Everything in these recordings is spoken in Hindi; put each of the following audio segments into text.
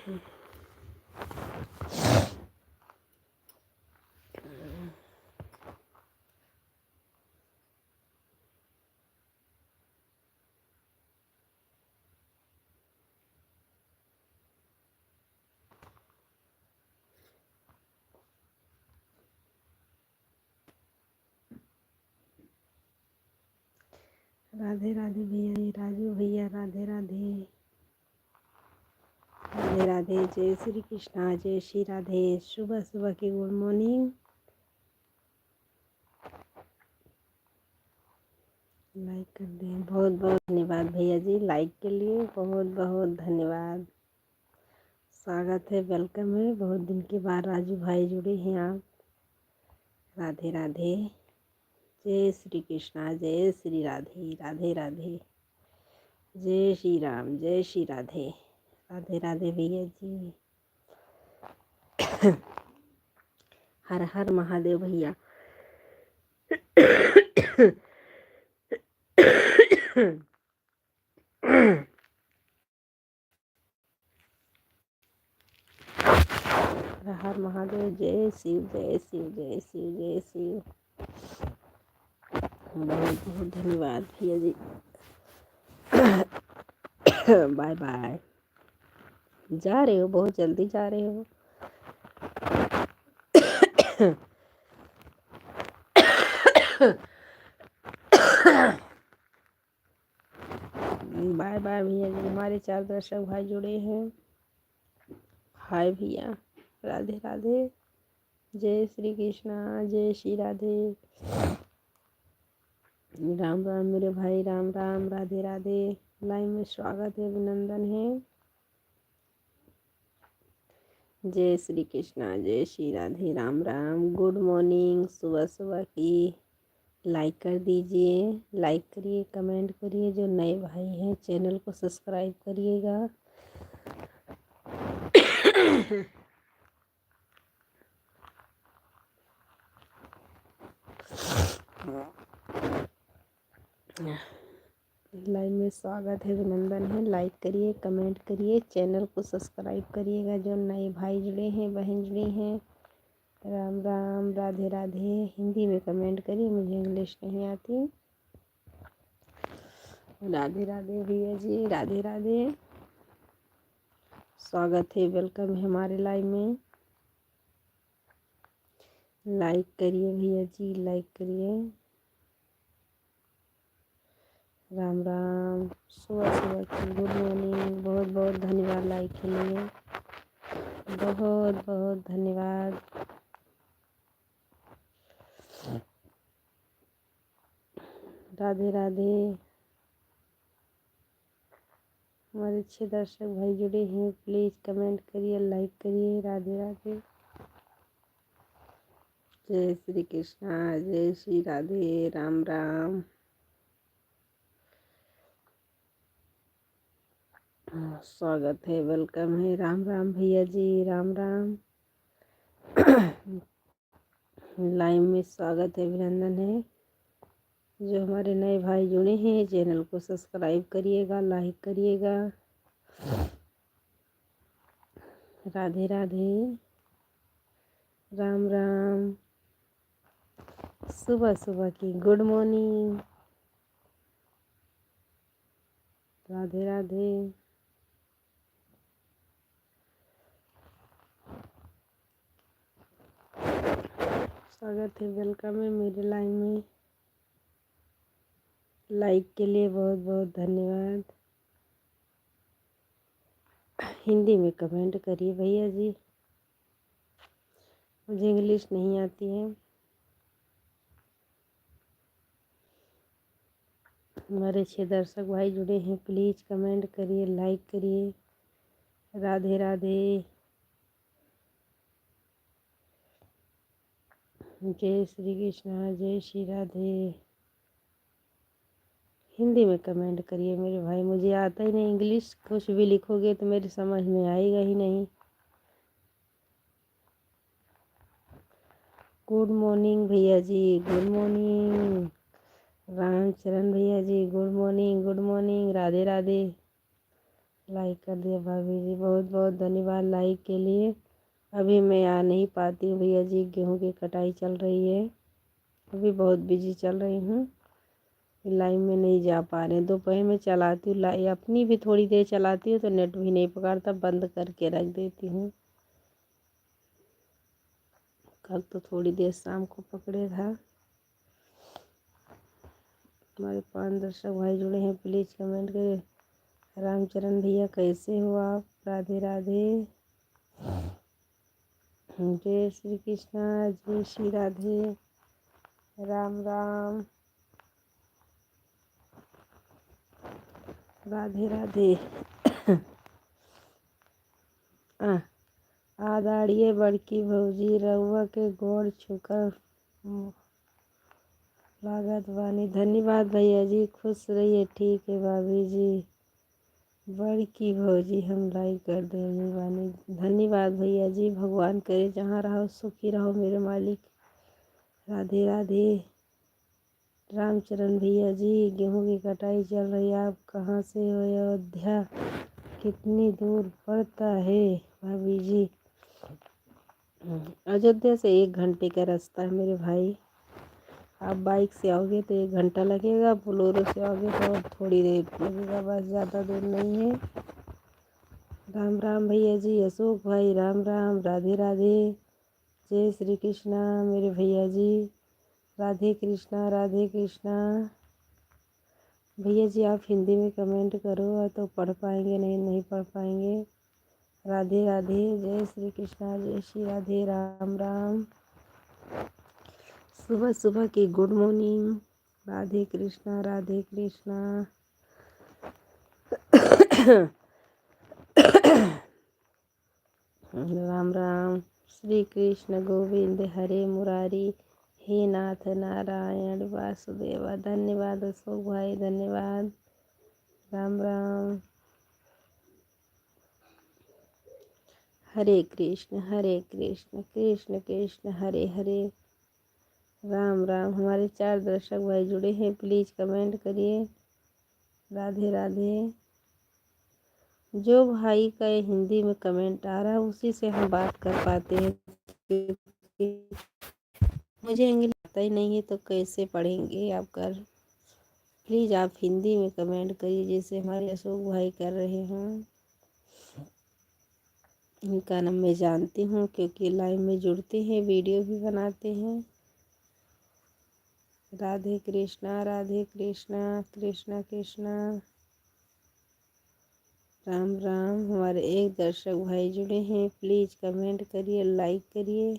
राधे राधे भैया जी, राजू भैया राधे राधे। राधे राधे, जय श्री कृष्णा, जय श्री राधे। सुबह सुबह की गुड मॉर्निंग। लाइक कर दें, बहुत बहुत धन्यवाद भैया जी, लाइक के लिए बहुत बहुत धन्यवाद। स्वागत है, वेलकम है। बहुत दिन के बाद राजू भाई जुड़े हैं आप। राधे राधे, जय श्री कृष्णा, जय श्री राधे, राधे राधे, जय श्री राम, जय श्री राधे। राधे राधे भैया जी। हर हर महादेव भैया। हर हर महादेव, जय शिव, जय शिव, जय शिव, जय शिव। बहुत बहुत धन्यवाद भैया जी। Bye bye. जा रहे हो, बहुत जल्दी जा रहे हो। बाय बाय भैया जी। हमारे 4 दर्शक भाई जुड़े हैं। हाय भैया, राधे राधे, जय श्री कृष्णा, जय श्री राधे। राम राम मेरे भाई, राम राम, राधे राधे। लाइव में स्वागत है, अभिनंदन है। जय श्री कृष्णा, जय श्री राधे, राम राम, गुड मॉर्निंग। सुबह सुबह की लाइक कर दीजिए, लाइक करिए, कमेंट करिए। जो नए भाई हैं चैनल को सब्सक्राइब करिएगा। लाइव में स्वागत है, अभिनंदन है। लाइक करिए, कमेंट करिए, चैनल को सब्सक्राइब करिएगा। जो नए भाई जुड़े हैं, बहन जुड़ी हैं, राम राम, राधे राधे। हिंदी में कमेंट करिए, मुझे इंग्लिश नहीं आती। राधे राधे भैया जी, राधे राधे। स्वागत है, वेलकम है हमारे लाइव में। लाइक करिए भैया जी, लाइक करिए। राम राम, सुबह सुबह की गुड मॉर्निंग। बहुत बहुत धन्यवाद लाइक के लिए, बहुत बहुत धन्यवाद। राधे राधे। हमारे 6 दर्शक भाई जुड़े हैं, प्लीज़ कमेंट करिए, लाइक करिए। राधे राधे, जय श्री कृष्णा, जय श्री राधे, राम राम। स्वागत है, वेलकम है। राम राम भैया जी, राम राम। लाइव में स्वागत है, अभिनंदन है। जो हमारे नए भाई जुड़े हैं चैनल को सब्सक्राइब करिएगा, लाइक करिएगा। राधे राधे, राम राम। सुबह सुबह की गुड मॉर्निंग। राधे राधे। स्वागत है, वेलकम है मेरे लाइव में। लाइक के लिए बहुत बहुत धन्यवाद। हिंदी में कमेंट करिए भैया जी, मुझे इंग्लिश नहीं आती है। हमारे 6 दर्शक भाई जुड़े हैं, प्लीज़ कमेंट करिए, लाइक करिए। राधे राधे, जय श्री कृष्णा, जय श्री राधे। हिंदी में कमेंट करिए मेरे भाई, मुझे आता ही नहीं इंग्लिश। कुछ भी लिखोगे तो मेरी समझ में आएगा ही नहीं। गुड मॉर्निंग भैया जी, गुड मॉर्निंग। रामचरण भैया ji, good morning, good morning. Radhe Radhe. Like कर दिया भाभी जी, बहुत बहुत धन्यवाद लाइक के लिए। अभी मैं आ नहीं पाती हूँ भैया जी, गेहूं की कटाई चल रही है, अभी बहुत बिजी चल रही हूँ, लाइन में नहीं जा पा रहे। दोपहर में चलाती हूँ लाइन, अपनी भी थोड़ी देर चलाती हूँ तो नेट भी नहीं पकड़ता, बंद करके रख देती हूँ। कल तो थोड़ी देर शाम को पकड़े था। हमारे 5 दर्शक भाई जुड़े हैं, प्लीज़ कमेंट करें। रामचरण भैया कैसे हो आप? राधे राधे, जय श्री कृष्णा, जय श्री राधे, राम राम, राधे राधे। आदाड़िए बड़की भौजी, रउआ के गोड़ छुकर लागत बानी। धन्यवाद भैया जी, खुश रहिए। ठीक है भाभी जी, बड़की भौजी हम लाइक कर देंगे बानी। धन्यवाद भैया जी, भगवान करे जहाँ रहो सुखी रहो मेरे मालिक। राधे राधे। रामचरण भैया जी, गेहूं की कटाई चल रही है, आप कहाँ से हो? अयोध्या कितनी दूर पड़ता है भाभी जी? अयोध्या से 1 घंटे का रास्ता है मेरे भाई। आप बाइक से आओगे तो 1 घंटा लगेगा, बोलोरो से आओगे तो थोड़ी देर लगेगा, बस ज़्यादा दूर नहीं है। राम राम भैया जी, अशोक भाई राम राम, राधे राधे, जय श्री कृष्णा मेरे भैया जी, राधे कृष्णा राधे कृष्णा। भैया जी आप हिंदी में कमेंट करो तो पढ़ पाएंगे, नहीं नहीं पढ़ पाएंगे। राधे राधे, जय श्री कृष्णा, जय श्री राधे, राम राम। सुबह सुबह की गुड मॉर्निंग। राधे कृष्णा राधे कृष्णा। राम राम। श्री कृष्ण गोविंद हरे मुरारी, हे नाथ नारायण वासुदेवा। धन्यवाद अशोक भाई, धन्यवाद। राम राम। हरे कृष्ण कृष्ण कृष्ण हरे हरे, राम राम। हमारे 4 दर्शक भाई जुड़े हैं, प्लीज़ कमेंट करिए। राधे राधे। जो भाई का हिंदी में कमेंट आ रहा है उसी से हम बात कर पाते हैं, मुझे इंग्लिश आता ही नहीं है तो कैसे पढ़ेंगे आप? कर प्लीज़ आप हिंदी में कमेंट करिए जैसे हमारे अशोक भाई कर रहे हैं। इनका नाम मैं जानती हूँ क्योंकि लाइव में जुड़ते हैं, वीडियो भी बनाते हैं। राधे कृष्णा कृष्णा कृष्णा, राम राम। हमारे 1 दर्शक भाई जुड़े हैं, प्लीज़ कमेंट करिए, लाइक करिए।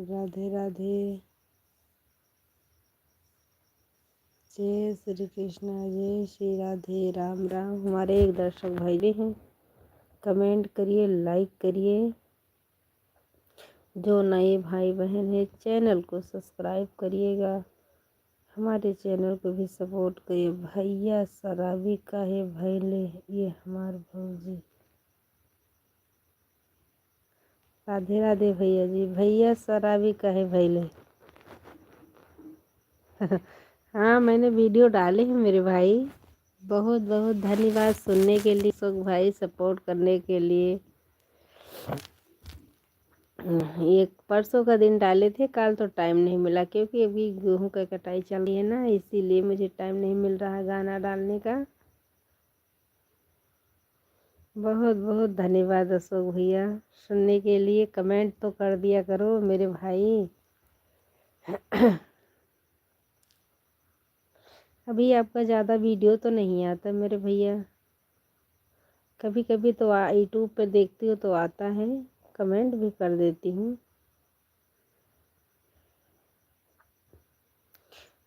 राधे राधे, जय श्री कृष्णा, जय श्री राधे, राम राम। हमारे 1 दर्शक भाई भी हैं, कमेंट करिए, लाइक करिए। जो नए भाई बहन हैं चैनल को सब्सक्राइब करिएगा, हमारे चैनल को भी सपोर्ट करिए। भैया शराबी का है भैले ये हमार भौजी। राधे राधे भैया जी, भैया शराबी का है भैले। हाँ मैंने वीडियो डाले हैं मेरे भाई, बहुत बहुत धन्यवाद सुनने के लिए, सुख भाई सपोर्ट करने के लिए। ये परसों का दिन डाले थे, कल तो टाइम नहीं मिला क्योंकि अभी गेहूं का कटाई चल रही है ना, इसीलिए मुझे टाइम नहीं मिल रहा है गाना डालने का। बहुत बहुत धन्यवाद अशोक भैया सुनने के लिए। कमेंट तो कर दिया करो मेरे भाई। अभी आपका ज़्यादा वीडियो तो नहीं आता मेरे भैया, कभी कभी तो यूट्यूब पे देखती हूँ तो आता है, कमेंट भी कर देती हूँ।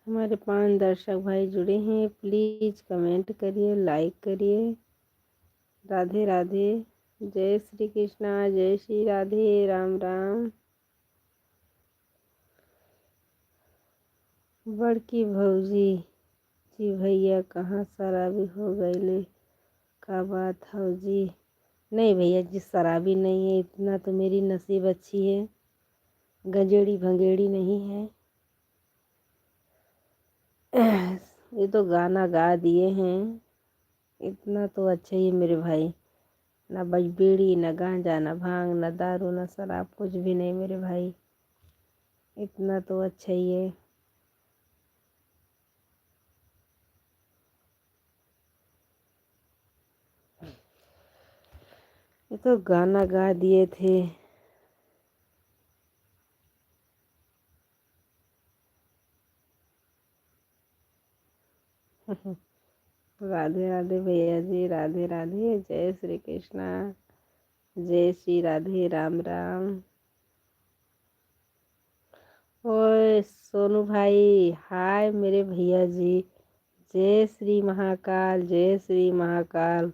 हमारे 5 दर्शक भाई जुड़े हैं, प्लीज़ कमेंट करिए, लाइक करिए। राधे राधे, जय श्री कृष्णा, जय श्री राधे, राम राम। बड़की भौजी जी भैया कहाँ शराबी हो गईले, का बात है जी। नहीं भैया जी, शराबी नहीं है, इतना तो मेरी नसीब अच्छी है, गंजेड़ी भंगेड़ी नहीं है। ये तो गाना गा दिए हैं, इतना तो अच्छा ही है मेरे भाई। ना बीड़ी, ना गांजा, ना भांग, ना दारू, ना शराब, कुछ भी नहीं मेरे भाई, इतना तो अच्छा ही है। ये तो गाना गा दिए थे। राधे राधे भैया जी, राधे राधे, जय श्री कृष्णा, जय श्री राधे, राम राम। ओए सोनू भाई, हाय मेरे भैया जी, जय श्री महाकाल, जय श्री महाकाल।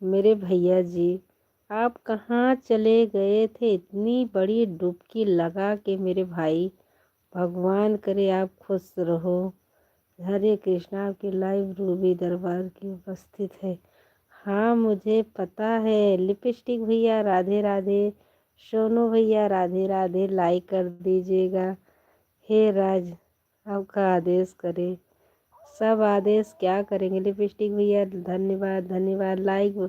मेरे भैया जी, आप कहाँ चले गए थे इतनी बड़ी डुबकी लगा के मेरे भाई। भगवान करे आप खुश रहो। हरे कृष्णा, आपकी लाइव रूबी दरबार की उपस्थित है। हाँ मुझे पता है। लिपस्टिक भैया राधे राधे, सोनू भैया राधे राधे, लाइक कर दीजिएगा। हे राज, आपका आदेश करे। सब आदेश क्या करेंगे। लिपस्टिक भैया धन्यवाद धन्यवाद, लाइक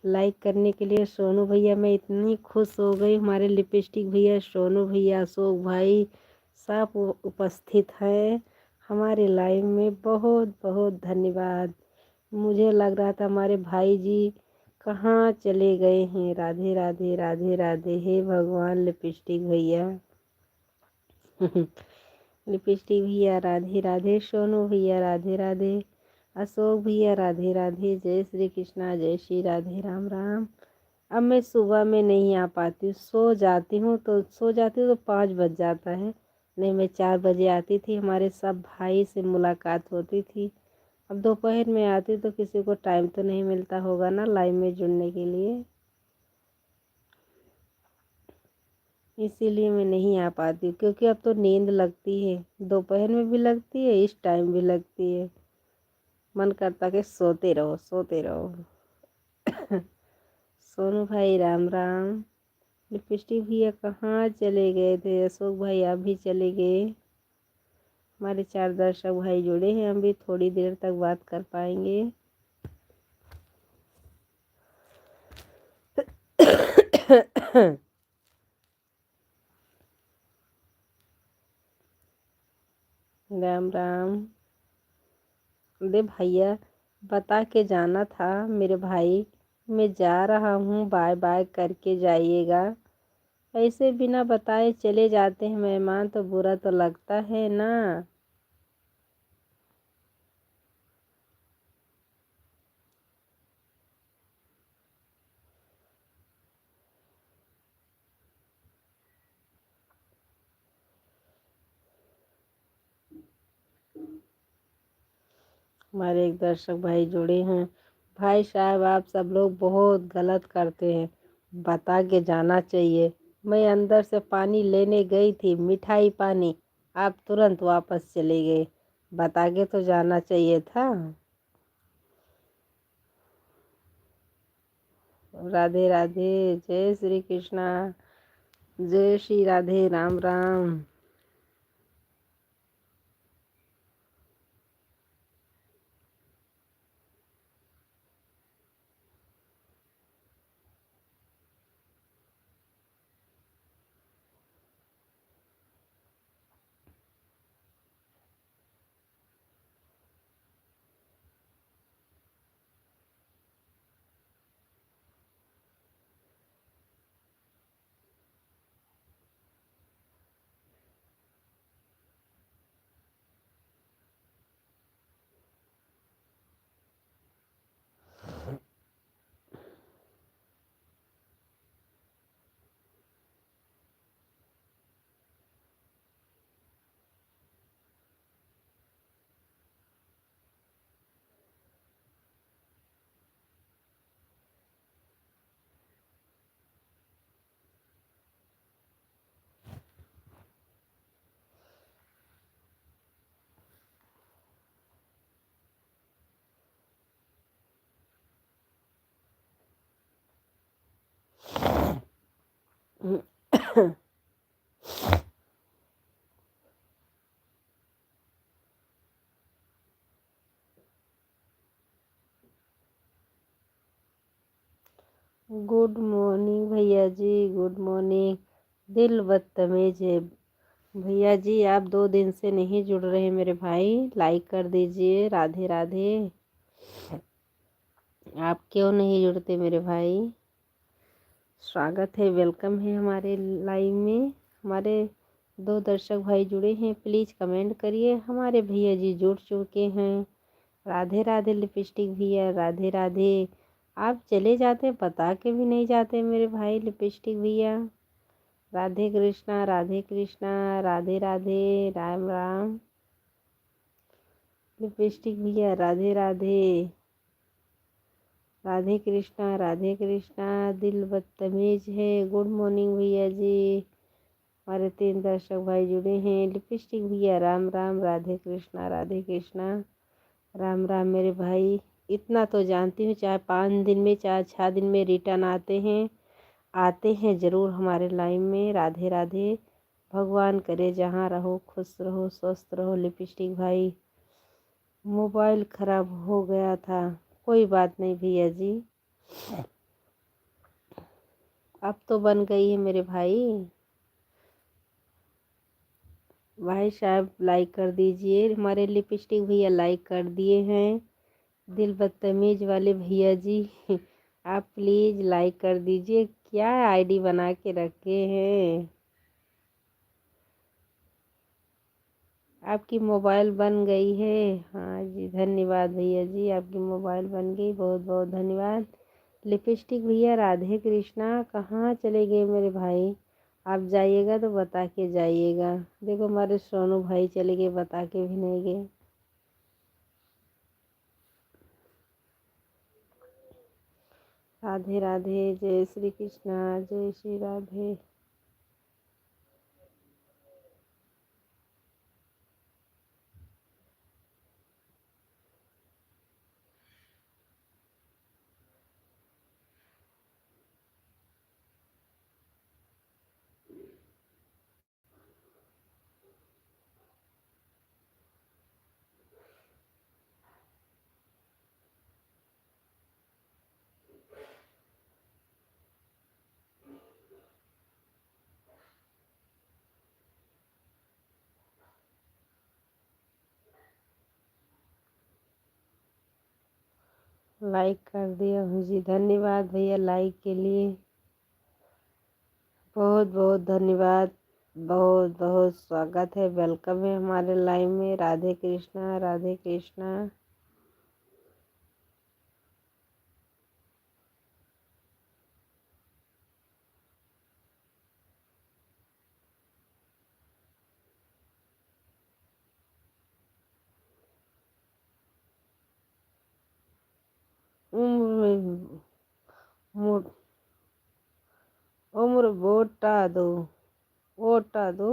लाइक करने के लिए। सोनू भैया, मैं इतनी खुश हो गई, हमारे लिपस्टिक भैया, सोनू भैया, अशोक भाई सब उपस्थित हैं हमारे लाइव में। बहुत बहुत धन्यवाद। मुझे लग रहा था हमारे भाई जी कहाँ चले गए हैं। राधे राधे, राधे राधे, हे भगवान। लिपस्टिक भैया लिपस्टिक भैया राधे राधे, सोनू भैया राधे राधे, अशोक भैया राधे राधे, जय श्री कृष्णा, जय श्री राधे, राम राम। अब मैं सुबह में नहीं आ पाती, सो जाती हूँ तो 5 बज जाता है। नहीं, मैं 4 बजे आती थी, हमारे सब भाई से मुलाकात होती थी। अब दोपहर में आती तो किसी को टाइम तो नहीं मिलता होगा ना लाइव में जुड़ने के लिए, इसीलिए मैं नहीं आ पाती। क्योंकि अब तो नींद लगती है, दोपहर में भी लगती है, इस टाइम भी लगती है। मन करता कि सोते रहो सोते रहो। सोनू भाई राम राम। लिपस्टिक भैया कहाँ चले गए थे। अशोक भाई आप भी चले गए। हमारे 4 दर्शक भाई जुड़े हैं, हम भी थोड़ी देर तक बात कर पाएंगे। राम राम। अरे भैया, बता के जाना था मेरे भाई, मैं जा रहा हूँ, बाय बाय करके जाइएगा। ऐसे बिना बताए चले जाते हैं मेहमान तो बुरा तो लगता है ना। हमारे एक दर्शक भाई जुड़े हैं। भाई साहब, आप सब लोग बहुत गलत करते हैं, बता के जाना चाहिए। मैं अंदर से पानी लेने गई थी, मिठाई पानी, आप तुरंत वापस चले गए। बता के तो जाना चाहिए था। राधे राधे, जय श्री कृष्णा, जय श्री राधे, राम राम। गुड मॉर्निंग भैया जी, गुड मॉर्निंग। दिल बदतमीज है भैया जी, आप 2 दिन से नहीं जुड़ रहे मेरे भाई। लाइक कर दीजिए। राधे राधे। आप क्यों नहीं जुड़ते मेरे भाई? स्वागत है, वेलकम है हमारे लाइव में। हमारे 2 दर्शक भाई जुड़े हैं, प्लीज़ कमेंट करिए। हमारे भैया जी जुड़ चुके हैं। राधे राधे लिपस्टिक भैया, राधे राधे। आप चले जाते बता के भी नहीं जाते मेरे भाई लिपस्टिक भैया। राधे कृष्णा, राधे कृष्णा, राधे राधे, राम राम। लिपस्टिक भैया, राधे राधे। राधे कृष्णा, राधे कृष्णा। दिल बदतमीज है। गुड मॉर्निंग भैया जी। हमारे 3 दर्शक भाई जुड़े हैं। लिपस्टिक भैया, राम राम। राधे कृष्णा, राधे कृष्णा, राम राम मेरे भाई। इतना तो जानती हूँ, चाहे 5 दिन में चाहे 6 दिन में रिटर्न आते हैं ज़रूर हमारे लाइव में। राधे राधे। भगवान करे जहाँ रहो खुश रहो स्वस्थ रहो। लिपस्टिक भाई, मोबाइल ख़राब हो गया था, कोई बात नहीं भैया जी, अब तो बन गई है मेरे भाई। भाई साहब लाइक कर दीजिए। हमारे लिपस्टिक भैया लाइक कर दिए हैं। दिल बदतमीज वाले भैया जी आप प्लीज़ लाइक कर दीजिए। क्या आईडी बना के रखे हैं? आपकी मोबाइल बन गई है। हाँ जी, धन्यवाद भैया जी, आपकी मोबाइल बन गई, बहुत बहुत धन्यवाद। लिपस्टिक भैया, राधे कृष्णा। कहाँ चले गए मेरे भाई? आप जाइएगा तो बता के जाइएगा। देखो हमारे सोनू भाई चले गए, बता के भी नहीं गए। राधे राधे। जय श्री कृष्णा, जय श्री राधे। लाइक कर दिया हूँ जी, धन्यवाद भैया लाइक के लिए, बहुत बहुत धन्यवाद। बहुत बहुत स्वागत है, वेलकम है हमारे लाइव में। राधे कृष्णा, राधे कृष्णा। उम्र मो- उम्र वोटा दो, वोटा दो।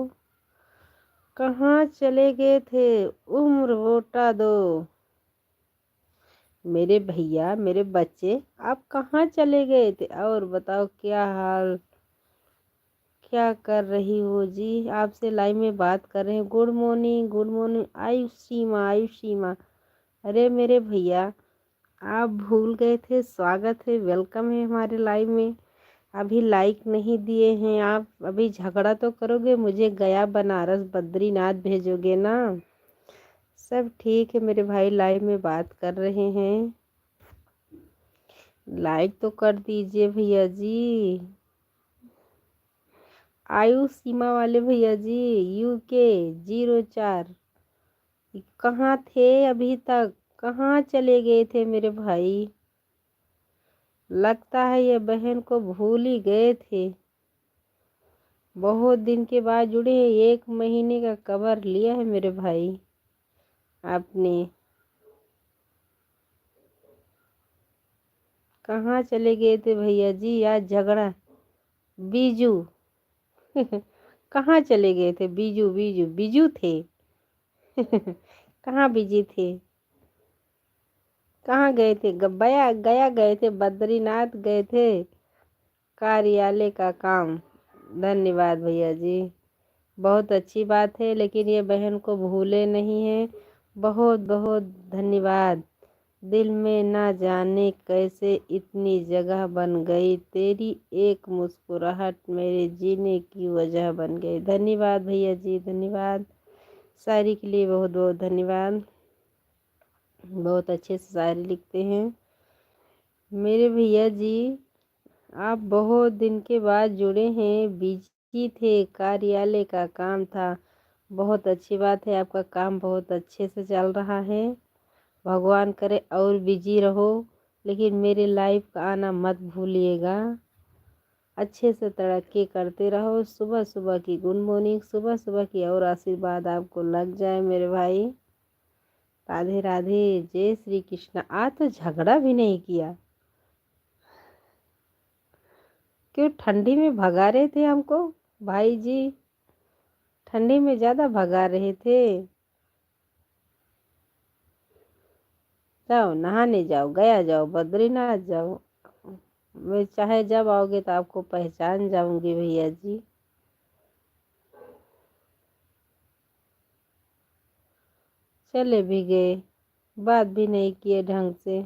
कहाँ चले गए थे? उम्र वोटा दो। मेरे भैया, मेरे बच्चे, आप कहाँ चले गए थे? और बताओ क्या हाल, क्या कर रही हो जी? आपसे लाइव में बात कर रहे हैं। Good morning, good morning. Ayush Seema, Ayush Seema. अरे मेरे भैया, आप भूल गए थे। स्वागत है, वेलकम है हमारे लाइव में। अभी लाइक नहीं दिए हैं आप, अभी झगड़ा तो करोगे, मुझे गया बनारस बद्रीनाथ भेजोगे ना? सब ठीक है मेरे भाई, लाइव में बात कर रहे हैं। लाइक तो कर दीजिए भैया जी। आयु सीमा वाले भैया जी, UK 04। कहाँ थे अभी तक? कहाँ चले गए थे मेरे भाई? लगता है ये बहन को भूल ही गए थे। बहुत दिन के बाद जुड़े हैं, 1 महीने का कवर लिया है मेरे भाई आपने। कहाँ चले गए थे भैया जी? आज झगड़ा बीजू कहाँ चले गए थे? बीजू बीजू बीजू थे कहाँ बिजी थे? कहाँ गए थे? गया गया गए थे, बद्रीनाथ गए थे, कार्यालय का काम। धन्यवाद भैया जी। बहुत अच्छी बात है, लेकिन ये बहन को भूले नहीं है। बहुत बहुत धन्यवाद। दिल में ना जाने कैसे इतनी जगह बन गई, तेरी एक मुस्कुराहट मेरे जीने की वजह बन गई। धन्यवाद भैया जी, धन्यवाद। शायरी के लिए बहुत बहुत धन्यवाद। बहुत अच्छे से शायरी लिखते हैं मेरे भैया जी। आप बहुत दिन के बाद जुड़े हैं, बिजी थे, कार्यालय का काम था। बहुत अच्छी बात है, आपका काम बहुत अच्छे से चल रहा है। भगवान करे और बिजी रहो, लेकिन मेरे लाइव का आना मत भूलिएगा। अच्छे से तरक्की करते रहो। सुबह सुबह की गुड मॉर्निंग, सुबह सुबह की और आशीर्वाद आपको लग जाए मेरे भाई। राधे राधे, जय श्री कृष्ण। आज तो झगड़ा भी नहीं किया, क्यों? ठंडी में भगा रहे थे हमको भाई जी, ठंडी में ज़्यादा भगा रहे थे। जाओ नहाने जाओ, गया जाओ, बद्रीनाथ जाओ। मैं चाहे जब आओगे तो आपको पहचान जाऊंगी भैया जी। चले भी गए, बात भी नहीं किए ढंग से।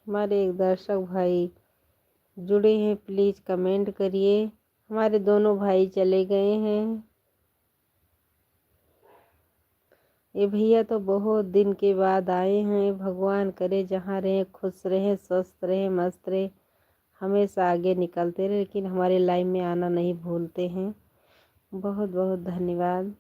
हमारे एक दर्शक भाई जुड़े हैं, प्लीज़ कमेंट करिए। हमारे दोनों भाई चले गए हैं। ये भैया तो बहुत दिन के बाद आए हैं। भगवान करे जहाँ रहे खुश रहे, स्वस्थ रहे, मस्त रहे, हमेशा आगे निकलते रहे, लेकिन हमारे लाइफ में आना नहीं भूलते हैं। बहुत बहुत धन्यवाद।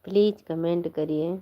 प्लीज़ कमेंट करिए।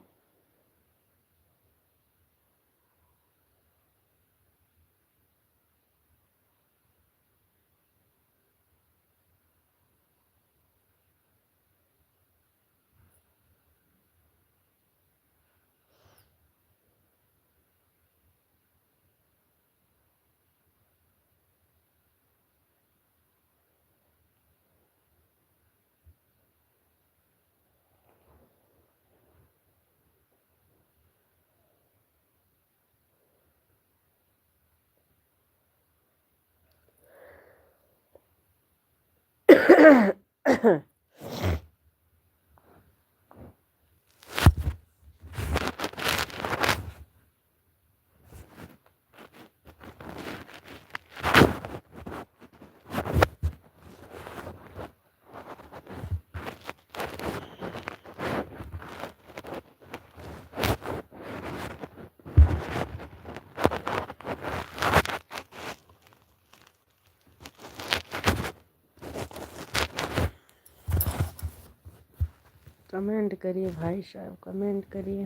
कमेंट करिए भाई साहब, कमेंट करिए।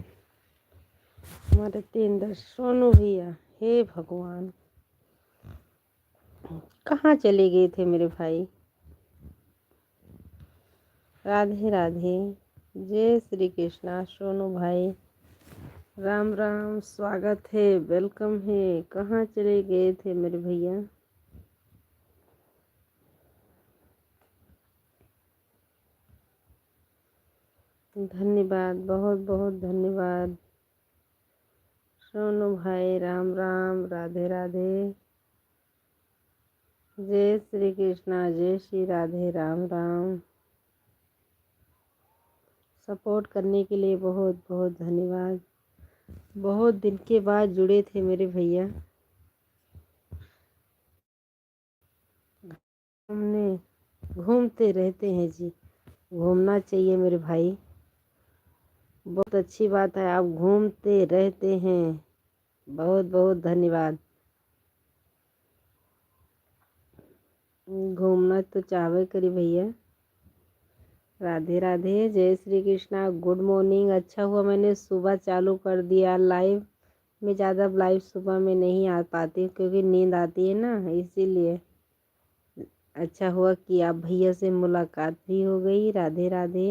हमारे 3-10 सोनू भैया, हे भगवान, कहाँ चले गए थे मेरे भाई? राधे राधे, जय श्री कृष्णा सोनू भाई, राम राम, स्वागत है, वेलकम है। कहाँ चले गए थे मेरे भैया? धन्यवाद, बहुत बहुत धन्यवाद सोनू भाई, राम राम, राधे राधे, जय श्री कृष्णा, जय श्री राधे, राम राम। सपोर्ट करने के लिए बहुत बहुत धन्यवाद। बहुत दिन के बाद जुड़े थे मेरे भैया। हमने घूमते रहते हैं जी, घूमना चाहिए मेरे भाई, बहुत अच्छी बात है, आप घूमते रहते हैं, बहुत बहुत धन्यवाद। घूमना तो चाहवे करी भैया। राधे राधे, जय श्री कृष्णा, गुड मॉर्निंग। अच्छा हुआ मैंने सुबह चालू कर दिया लाइव। मैं ज़्यादा लाइव सुबह में नहीं आ पाती क्योंकि नींद आती है ना, इसीलिए। अच्छा हुआ कि आप भैया से मुलाकात भी हो गई। राधे राधे,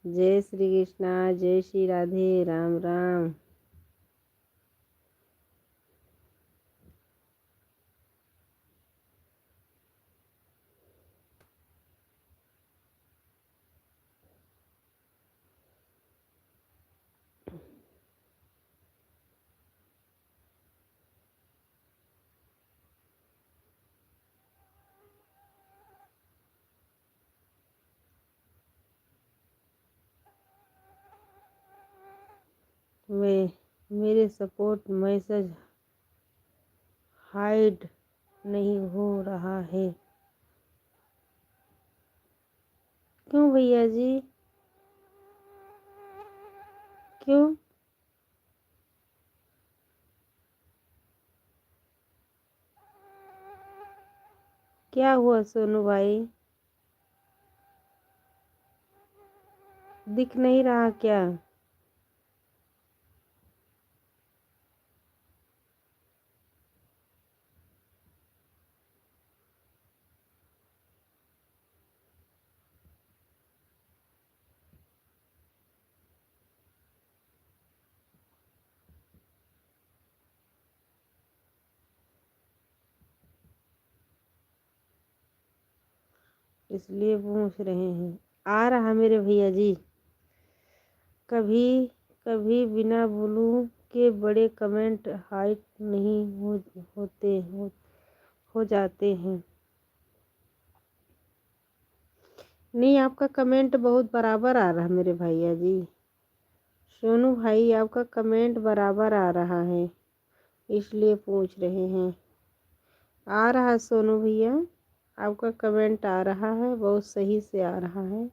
जय श्री कृष्णा, जय श्री राधे, राम राम। मेरे सपोर्ट मैसेज हाइड नहीं हो रहा है, क्यों भैया जी? क्यों? क्या हुआ सोनू भाई, दिख नहीं रहा क्या? इसलिए पूछ रहे हैं। आ रहा मेरे भैया जी। कभी कभी बिना बोलूं के बड़े कमेंट हाइड नहीं हो जाते हैं। नहीं, आपका कमेंट बहुत बराबर आ रहा मेरे भैया जी। सोनू भाई, आपका कमेंट बराबर आ रहा है, इसलिए पूछ रहे हैं। आ रहा सोनू भैया, आपका कमेंट आ रहा है, बहुत सही से आ रहा है।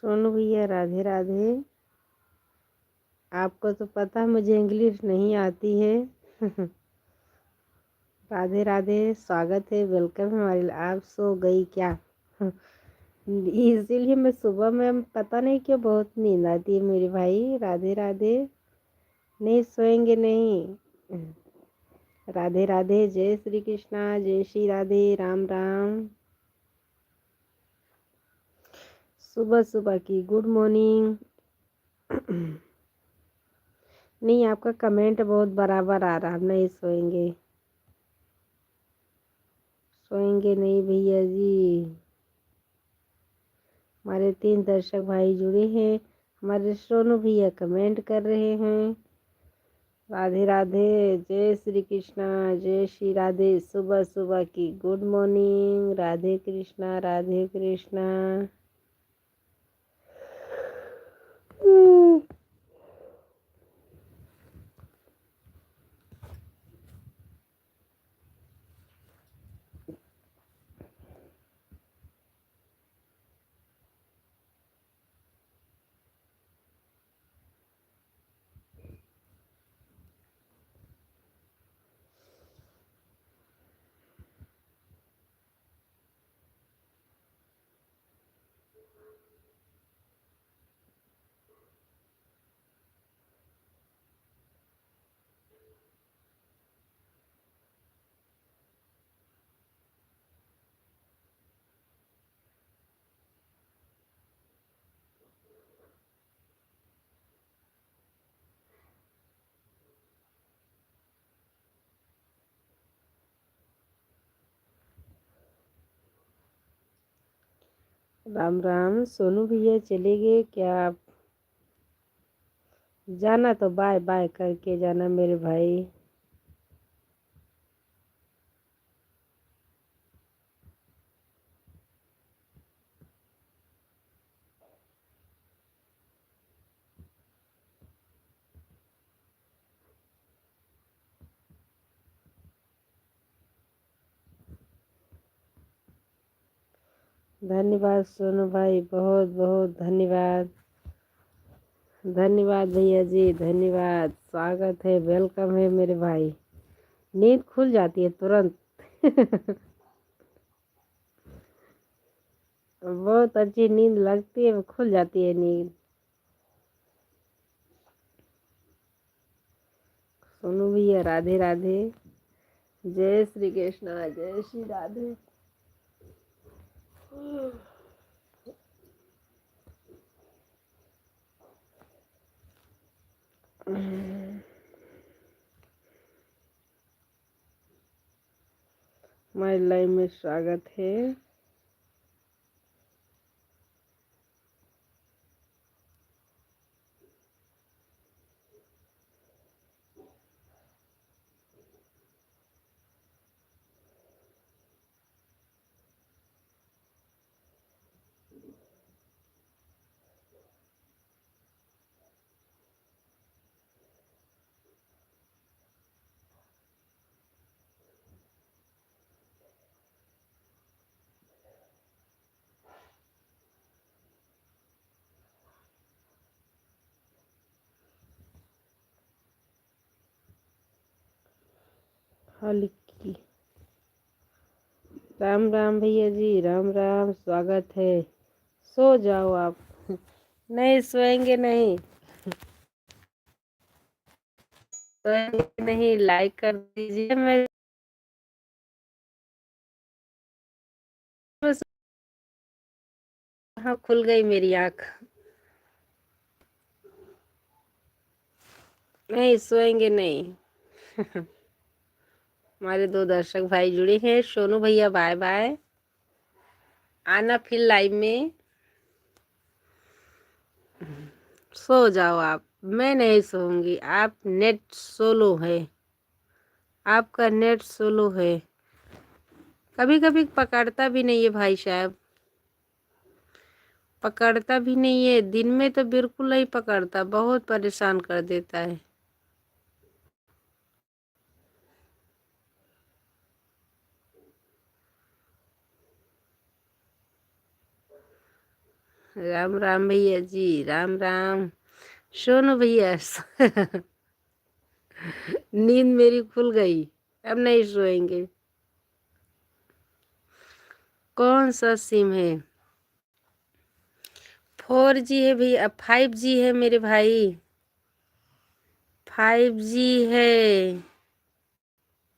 सोनू भैया, राधे राधे। आपको तो पता है मुझे इंग्लिश नहीं आती है। राधे राधे, स्वागत है, वेलकम है हमारे। आप सो गई क्या? इसीलिए मैं सुबह में, पता नहीं क्यों बहुत नींद आती है मेरे भाई। राधे राधे, नहीं सोएंगे नहीं। राधे राधे, जय श्री कृष्णा, जय श्री राधे, राम राम। सुबह सुबह की गुड मॉर्निंग। नहीं, आपका कमेंट बहुत बराबर आ रहा। नहीं सोएंगे, सोएंगे नहीं भैया जी। हमारे 3 दर्शक भाई जुड़े हैं। हमारे सोनू भैया कमेंट कर रहे हैं। राधे राधे, जय श्री कृष्णा, जय श्री राधे। सुबह सुबह की गुड मॉर्निंग। राधे कृष्णा, राधे कृष्णा। राम राम। सोनू भैया चले गए क्या आप? जाना तो बाय बाय करके जाना मेरे भाई। धन्यवाद सोनू भाई, बहुत बहुत धन्यवाद। धन्यवाद भैया जी, धन्यवाद। स्वागत है, वेलकम है मेरे भाई। नींद खुल जाती है तुरंत। बहुत अच्छी नींद लगती है, खुल जाती है नींद। सोनू भैया राधे राधे, जय श्री कृष्णा, जय श्री राधे। हमारे लाइव में स्वागत है। हल्की राम राम भैया जी, राम राम, स्वागत है। सो जाओ आप। नहीं सोएंगे नहीं, सोएंगे नहीं। लाइक कर दीजिए। मैं बस, हाँ खुल गई मेरी आँख। नहीं सोएंगे नहीं। हमारे 2 दर्शक भाई जुड़े हैं। सोनू भैया बाय बाय, आना फिर लाइव में। सो जाओ आप, मैं नहीं सोऊंगी। आप नेट सोलो है, आपका नेट सोलो है। कभी कभी पकड़ता भी नहीं है भाई साहब, पकड़ता भी नहीं है। दिन में तो बिल्कुल नहीं पकड़ता, बहुत परेशान कर देता है। राम राम भैया जी, राम राम। सोनू भैया, नींद मेरी खुल गई, अब नहीं सोएंगे। कौन सा सिम है? 4G है भैया, 5G है मेरे भाई। 5G है।